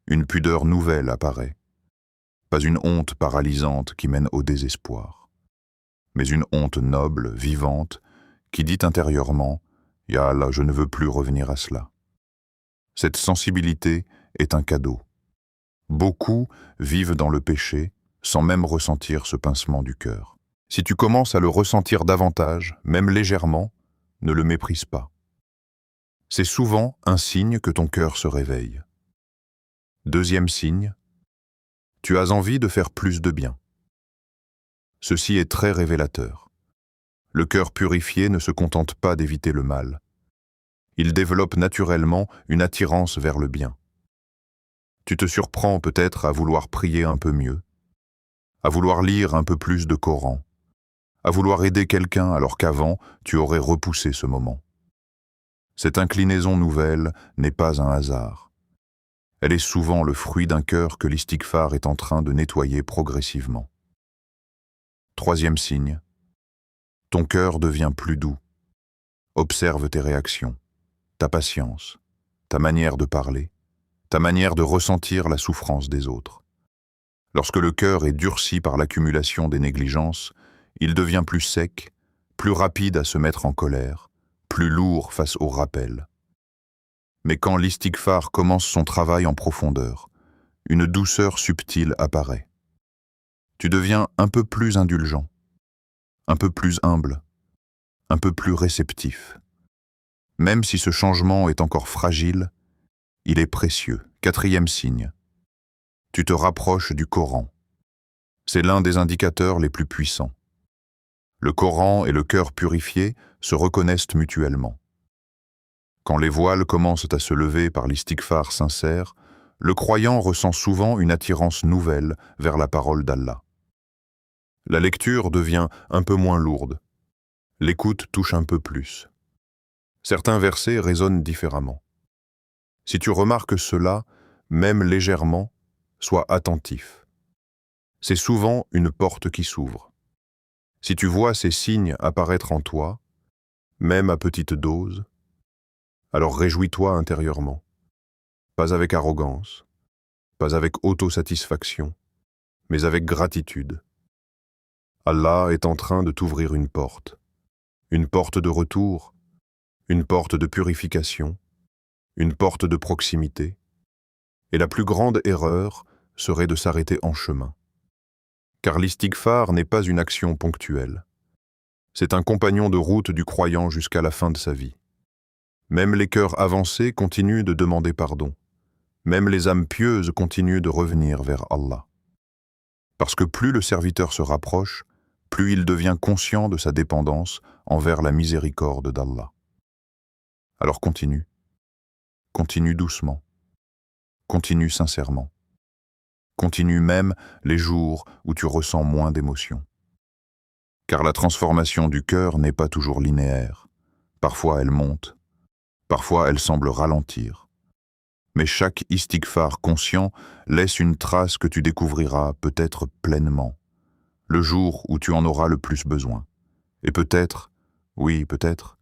Une pudeur nouvelle apparaît. Pas une honte paralysante qui mène au désespoir, mais une honte noble, vivante, qui dit intérieurement « Ya Allah, je ne veux plus revenir à cela ». Cette sensibilité est un cadeau. Beaucoup vivent dans le péché sans même ressentir ce pincement du cœur. Si tu commences à le ressentir davantage, même légèrement, ne le méprise pas. C'est souvent un signe que ton cœur se réveille. Deuxième signe, tu as envie de faire plus de bien. Ceci est très révélateur. Le cœur purifié ne se contente pas d'éviter le mal. Il développe naturellement une attirance vers le bien. Tu te surprends peut-être à vouloir prier un peu mieux, à vouloir lire un peu plus de Coran, à vouloir aider quelqu'un alors qu'avant, tu aurais repoussé ce moment. Cette inclinaison nouvelle n'est pas un hasard. Elle est souvent le fruit d'un cœur que l'istighfar est en train de nettoyer progressivement. Troisième signe, ton cœur devient plus doux. Observe tes réactions, ta patience, ta manière de parler, ta manière de ressentir la souffrance des autres. Lorsque le cœur est durci par l'accumulation des négligences, il devient plus sec, plus rapide à se mettre en colère, plus lourd face aux rappels. Mais quand l'istighfar commence son travail en profondeur, une douceur subtile apparaît. Tu deviens un peu plus indulgent, un peu plus humble, un peu plus réceptif. Même si ce changement est encore fragile, il est précieux. Quatrième signe, tu te rapproches du Coran. C'est l'un des indicateurs les plus puissants. Le Coran et le cœur purifié se reconnaissent mutuellement. Quand les voiles commencent à se lever par l'istighfar sincère, le croyant ressent souvent une attirance nouvelle vers la parole d'Allah. La lecture devient un peu moins lourde. L'écoute touche un peu plus. Certains versets résonnent différemment. Si tu remarques cela, même légèrement, sois attentif. C'est souvent une porte qui s'ouvre. Si tu vois ces signes apparaître en toi, même à petite dose, alors réjouis-toi intérieurement. Pas avec arrogance, pas avec autosatisfaction, mais avec gratitude. Allah est en train de t'ouvrir une porte de retour, une porte de purification, une porte de proximité, et la plus grande erreur serait de s'arrêter en chemin. Car l'istighfar n'est pas une action ponctuelle. C'est un compagnon de route du croyant jusqu'à la fin de sa vie. Même les cœurs avancés continuent de demander pardon. Même les âmes pieuses continuent de revenir vers Allah. Parce que plus le serviteur se rapproche, plus il devient conscient de sa dépendance envers la miséricorde d'Allah. Alors continue. Continue doucement. Continue sincèrement. Continue même les jours où tu ressens moins d'émotions. Car la transformation du cœur n'est pas toujours linéaire. Parfois elle monte, parfois elle semble ralentir. Mais chaque istighfar conscient laisse une trace que tu découvriras peut-être pleinement, le jour où tu en auras le plus besoin. Et peut-être, oui peut-être,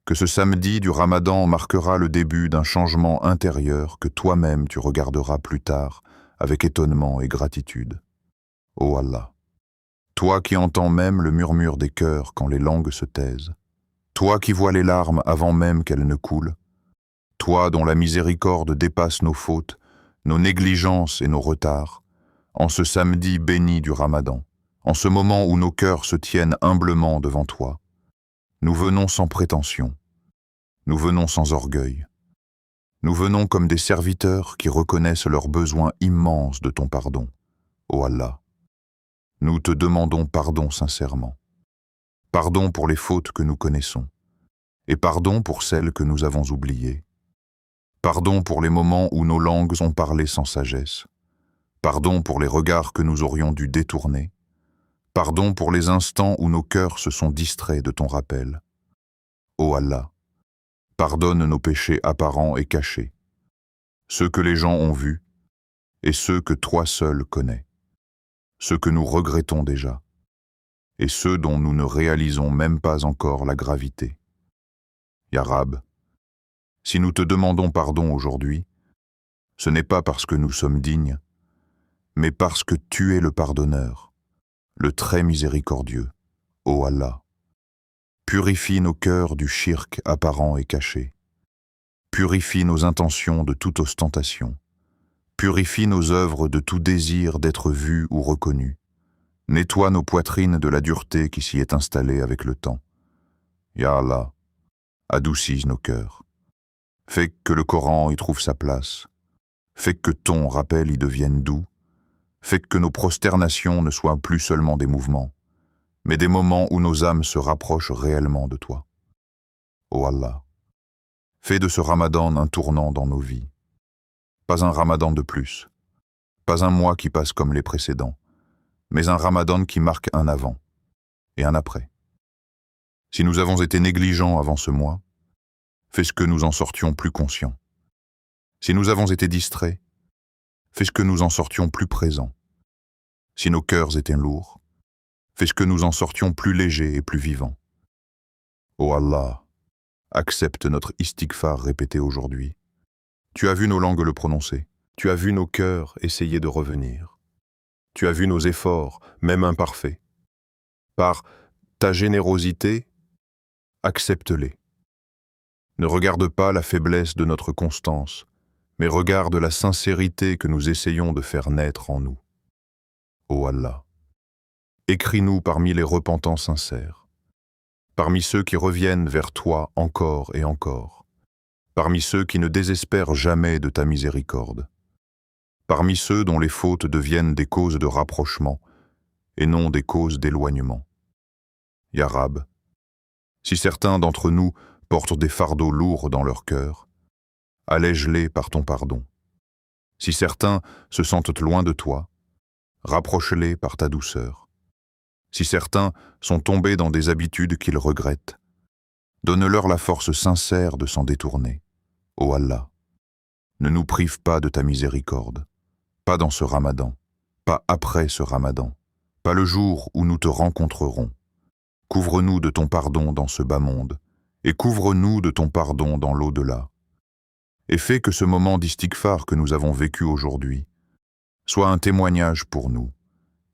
que ce samedi du Ramadan marquera le début d'un changement intérieur que toi-même tu regarderas plus tard avec étonnement et gratitude. Ô Allah, toi qui entends même le murmure des cœurs quand les langues se taisent, toi qui vois les larmes avant même qu'elles ne coulent, toi dont la miséricorde dépasse nos fautes, nos négligences et nos retards, en ce samedi béni du Ramadan, en ce moment où nos cœurs se tiennent humblement devant toi, nous venons sans prétention, nous venons sans orgueil, nous venons comme des serviteurs qui reconnaissent leur besoin immense de ton pardon, ô Allah. Nous te demandons pardon sincèrement, pardon pour les fautes que nous connaissons, et pardon pour celles que nous avons oubliées. Pardon pour les moments où nos langues ont parlé sans sagesse. Pardon pour les regards que nous aurions dû détourner. Pardon pour les instants où nos cœurs se sont distraits de ton rappel. Ô Allah, pardonne nos péchés apparents et cachés, ceux que les gens ont vus et ceux que toi seul connais, ceux que nous regrettons déjà et ceux dont nous ne réalisons même pas encore la gravité. Ya Rab, si nous te demandons pardon aujourd'hui, ce n'est pas parce que nous sommes dignes, mais parce que tu es le pardonneur, le très miséricordieux, ô Allah. Purifie nos cœurs du shirk apparent et caché. Purifie nos intentions de toute ostentation. Purifie nos œuvres de tout désir d'être vues ou reconnues. Nettoie nos poitrines de la dureté qui s'y est installée avec le temps. Ya Allah, adoucis nos cœurs. Fais que le Coran y trouve sa place. Fais que ton rappel y devienne doux. Fais que nos prosternations ne soient plus seulement des mouvements, mais des moments où nos âmes se rapprochent réellement de toi. Ô Allah, fais de ce Ramadan un tournant dans nos vies. Pas un Ramadan de plus, pas un mois qui passe comme les précédents, mais un Ramadan qui marque un avant et un après. Si nous avons été négligents avant ce mois, fais ce que nous en sortions plus conscients. Si nous avons été distraits, fais ce que nous en sortions plus présents. Si nos cœurs étaient lourds, fais ce que nous en sortions plus légers et plus vivants. Ô Allah, accepte notre istighfar répété aujourd'hui. Tu as vu nos langues le prononcer. Tu as vu nos cœurs essayer de revenir. Tu as vu nos efforts, même imparfaits. Par ta générosité, accepte-les. Ne regarde pas la faiblesse de notre constance, mais regarde la sincérité que nous essayons de faire naître en nous. Ô Allah, écris-nous parmi les repentants sincères, parmi ceux qui reviennent vers toi encore et encore, parmi ceux qui ne désespèrent jamais de ta miséricorde, parmi ceux dont les fautes deviennent des causes de rapprochement et non des causes d'éloignement. Ya Rab, si certains d'entre nous portent des fardeaux lourds dans leur cœur, allège-les par ton pardon. Si certains se sentent loin de toi, rapproche-les par ta douceur. Si certains sont tombés dans des habitudes qu'ils regrettent, donne-leur la force sincère de s'en détourner. Ô Allah, ne nous prive pas de ta miséricorde, pas dans ce Ramadan, pas après ce Ramadan, pas le jour où nous te rencontrerons. Couvre-nous de ton pardon dans ce bas monde, et couvre-nous de ton pardon dans l'au-delà. Et fais que ce moment d'istighfar que nous avons vécu aujourd'hui soit un témoignage pour nous,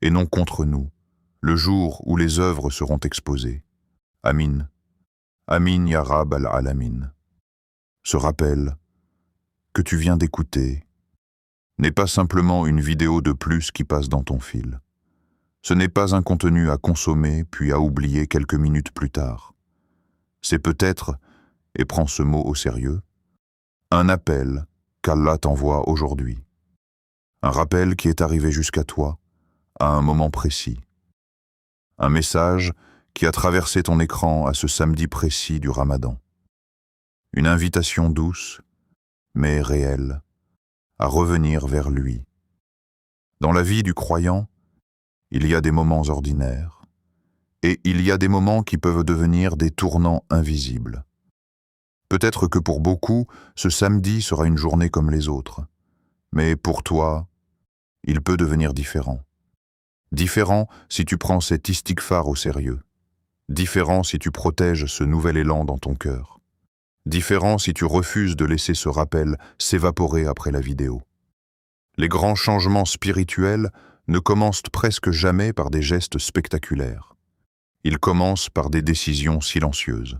et non contre nous, le jour où les œuvres seront exposées. Amin. Amin ya Rab al-Alamin. Ce rappel que tu viens d'écouter n'est pas simplement une vidéo de plus qui passe dans ton fil. Ce n'est pas un contenu à consommer puis à oublier quelques minutes plus tard. C'est peut-être, et prends ce mot au sérieux, un appel qu'Allah t'envoie aujourd'hui. Un rappel qui est arrivé jusqu'à toi, à un moment précis. Un message qui a traversé ton écran à ce samedi précis du Ramadan. Une invitation douce, mais réelle, à revenir vers lui. Dans la vie du croyant, il y a des moments ordinaires, et il y a des moments qui peuvent devenir des tournants invisibles. Peut-être que pour beaucoup, ce samedi sera une journée comme les autres, mais pour toi, il peut devenir différent. Différent si tu prends cet istighfar au sérieux. Différent si tu protèges ce nouvel élan dans ton cœur. Différent si tu refuses de laisser ce rappel s'évaporer après la vidéo. Les grands changements spirituels ne commencent presque jamais par des gestes spectaculaires. Ils commencent par des décisions silencieuses.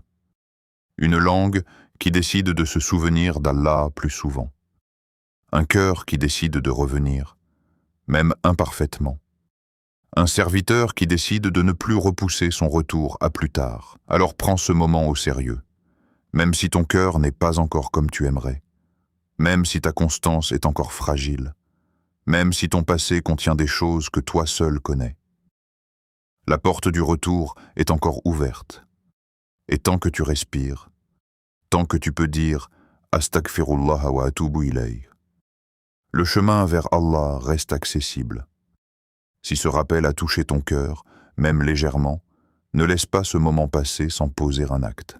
Une langue qui décide de se souvenir d'Allah plus souvent. Un cœur qui décide de revenir, même imparfaitement. Un serviteur qui décide de ne plus repousser son retour à plus tard. Alors prends ce moment au sérieux, même si ton cœur n'est pas encore comme tu aimerais, même si ta constance est encore fragile, même si ton passé contient des choses que toi seul connais. La porte du retour est encore ouverte. Et tant que tu respires, tant que tu peux dire « Astaghfirullah wa atubu ilayh », le chemin vers Allah reste accessible. Si ce rappel a touché ton cœur, même légèrement, ne laisse pas ce moment passer sans poser un acte.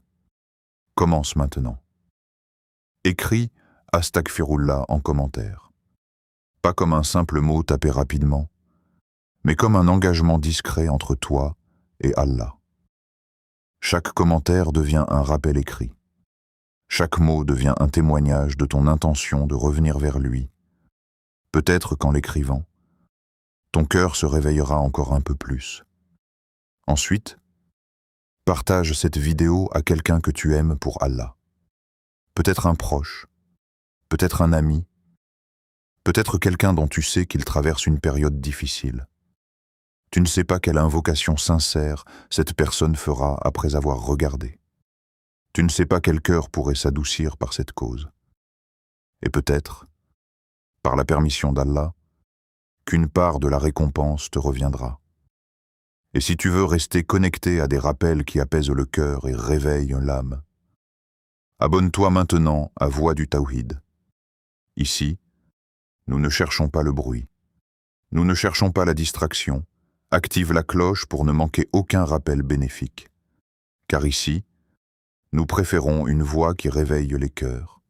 Commence maintenant. Écris « Astaghfirullah » en commentaire. Pas comme un simple mot tapé rapidement, mais comme un engagement discret entre toi et Allah. Chaque commentaire devient un rappel écrit. Chaque mot devient un témoignage de ton intention de revenir vers lui. Peut-être qu'en l'écrivant, ton cœur se réveillera encore un peu plus. Ensuite, partage cette vidéo à quelqu'un que tu aimes pour Allah. Peut-être un proche, peut-être un ami, peut-être quelqu'un dont tu sais qu'il traverse une période difficile. Tu ne sais pas quelle invocation sincère cette personne fera après avoir regardé. Tu ne sais pas quel cœur pourrait s'adoucir par cette cause. Et peut-être, par la permission d'Allah, qu'une part de la récompense te reviendra. Et si tu veux rester connecté à des rappels qui apaisent le cœur et réveillent l'âme, abonne-toi maintenant à Voix du Tawhid. Ici, nous ne cherchons pas le bruit. Nous ne cherchons pas la distraction. Active la cloche pour ne manquer aucun rappel bénéfique. Car ici, nous préférons une voix qui réveille les cœurs,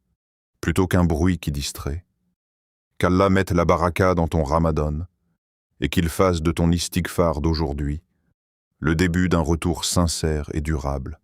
plutôt qu'un bruit qui distrait. Qu'Allah mette la baraka dans ton Ramadan et qu'il fasse de ton istighfar d'aujourd'hui le début d'un retour sincère et durable